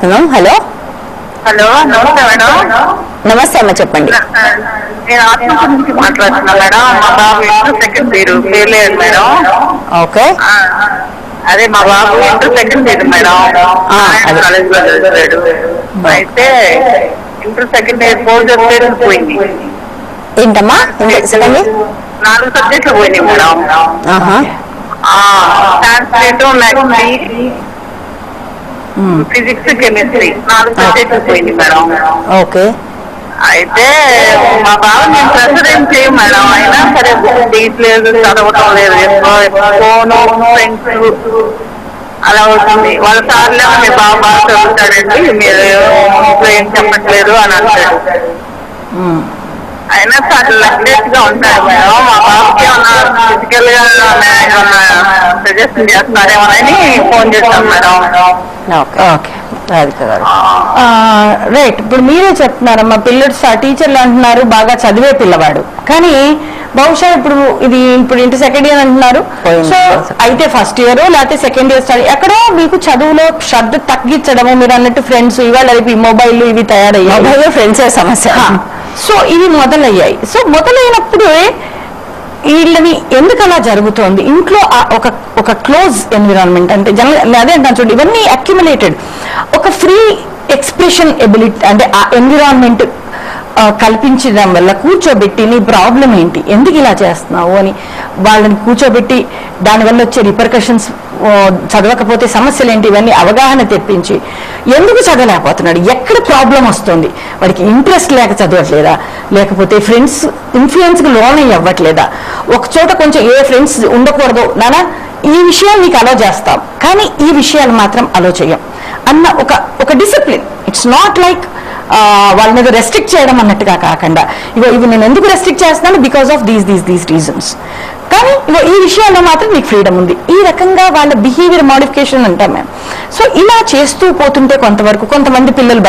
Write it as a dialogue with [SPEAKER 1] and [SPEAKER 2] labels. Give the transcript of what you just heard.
[SPEAKER 1] మాట్లాడుతున్నాం. Hello
[SPEAKER 2] hello, నమస్తే madam.
[SPEAKER 1] నమస్తే అమ్మ, చెప్పండి.
[SPEAKER 2] నేను ఆత్మకూరు నుంచి మాట్లాడుతున్నా మేడం. మా బాబు ఇంటర్ సెకండ్ ఇయర్ ఫెయిల్ అయ్యాడు మేడం.
[SPEAKER 1] ఓకే,
[SPEAKER 2] అదే మా బాబు inter second year madam. College లో చదివాడు. అయితే ఇంటర్ సెకండ్ ఇయర్ 4 సబ్జెక్టులు పోయింది.
[SPEAKER 1] ఏంటమ్మా?
[SPEAKER 2] 4 సబ్జెక్టులు పోయినాయి madam. Sanskrit, maths, physics, chemistry 4 సబ్జెక్టులు పోయింది మేడం.
[SPEAKER 1] ఓకే,
[SPEAKER 2] అయితే మా బాబు నేను ప్రెషర్ ఏం చేయం మేడం. అయినా సరే బుక్ తీయట్లేదు, చదవటం లేదు. ఫోను, ఫ్రెండ్స్ అలా అవుతుంది. వాళ్ళ సార్లేమో మీ బాబు బాగా చదువుతాడండి, మీరు ఇంట్లో ఏం చెప్పట్లేదు అని అంటాడు. అయినా సార్ లెక్లెస్ గా ఉంటాడు మేడం. మా బాబుకి ఏమన్నా ఫిజికల్ గా ఏమన్నా సజెషన్ చేస్తున్నారేమోనని ఫోన్ చేస్తాం మేడం.
[SPEAKER 1] ఓకే రాధిక గారు.
[SPEAKER 3] రైట్, ఇప్పుడు మీరే చెప్తున్నారమ్మా, పిల్లడు టీచర్లు అంటున్నారు బాగా చదివే పిల్లవాడు, కానీ బహుశా ఇప్పుడు ఇంటర్ సెకండ్ ఇయర్ అంటున్నారు. సో అయితే ఫస్ట్ ఇయర్ లేకపోతే సెకండ్ ఇయర్ స్టడీ ఎక్కడో మీకు చదువులో శ్రద్ధ తగ్గించడము, మీరు అన్నట్టు ఫ్రెండ్స్ ఇవాళ ఈ మొబైల్ ఇవి తయారయ్యాయి,
[SPEAKER 1] ఫ్రెండ్సే సమస్య.
[SPEAKER 3] సో ఇవి మొదలయ్యాయి. సో మొదలైనప్పుడు వీళ్ళని ఎందుకు అలా జరుగుతోంది? ఇంట్లో ఒక క్లోజ్ ఎన్విరాన్మెంట్ అంటే అదే అంటాను చూడండి, ఇవన్నీ అక్యుములేటెడ్. ఒక ఫ్రీ ఎక్స్ప్రెషన్ ఎబిలిటీ అంటే ఆ ఎన్విరాన్మెంట్ కల్పించడం వల్ల కూర్చోబెట్టి నీ ప్రాబ్లం ఏంటి, ఎందుకు ఇలా చేస్తున్నావు అని వాళ్ళని కూర్చోబెట్టి దానివల్ల వచ్చే రిపర్కషన్స్, చదవకపోతే సమస్యలు ఏంటి, ఇవన్నీ అవగాహన తెప్పించి ఎందుకు చదవలేకపోతున్నాడు, ఎక్కడ ప్రాబ్లం వస్తుంది, వాడికి ఇంట్రెస్ట్ లేక చదవట్లేదా, లేకపోతే ఫ్రెండ్స్ ఇన్ఫ్లుయెన్స్కి లోన్ అవ్వట్లేదా, ఒక చోట కొంచెం ఏ ఫ్రెండ్స్ ఉండకూడదు నానా, ఈ విషయాలు నీకు అలో చేస్తాం కానీ ఈ విషయాలు మాత్రం అలో చేయం అన్న ఒక డిసిప్లిన్. ఇట్స్ నాట్ లైక్ వాళ్ళ మీద రెస్ట్రిక్ట్ చేయడం అన్నట్టుగా కాకుండా, ఇవి నేను ఎందుకు రెస్ట్రిక్ట్ చేస్తున్నాను, బికాస్ ఆఫ్ దీస్ రీజన్స్, కానీ ఈ విషయాల్లో మాత్రం మీకు ఫ్రీడమ్ ఉంది. ఈ రకంగా వాళ్ళ బిహేవియర్ మోడిఫికేషన్ అంటాం మేము. సో ఇలా చేస్తూ పోతుంటే కొంతవరకు కొంతమంది పిల్లలు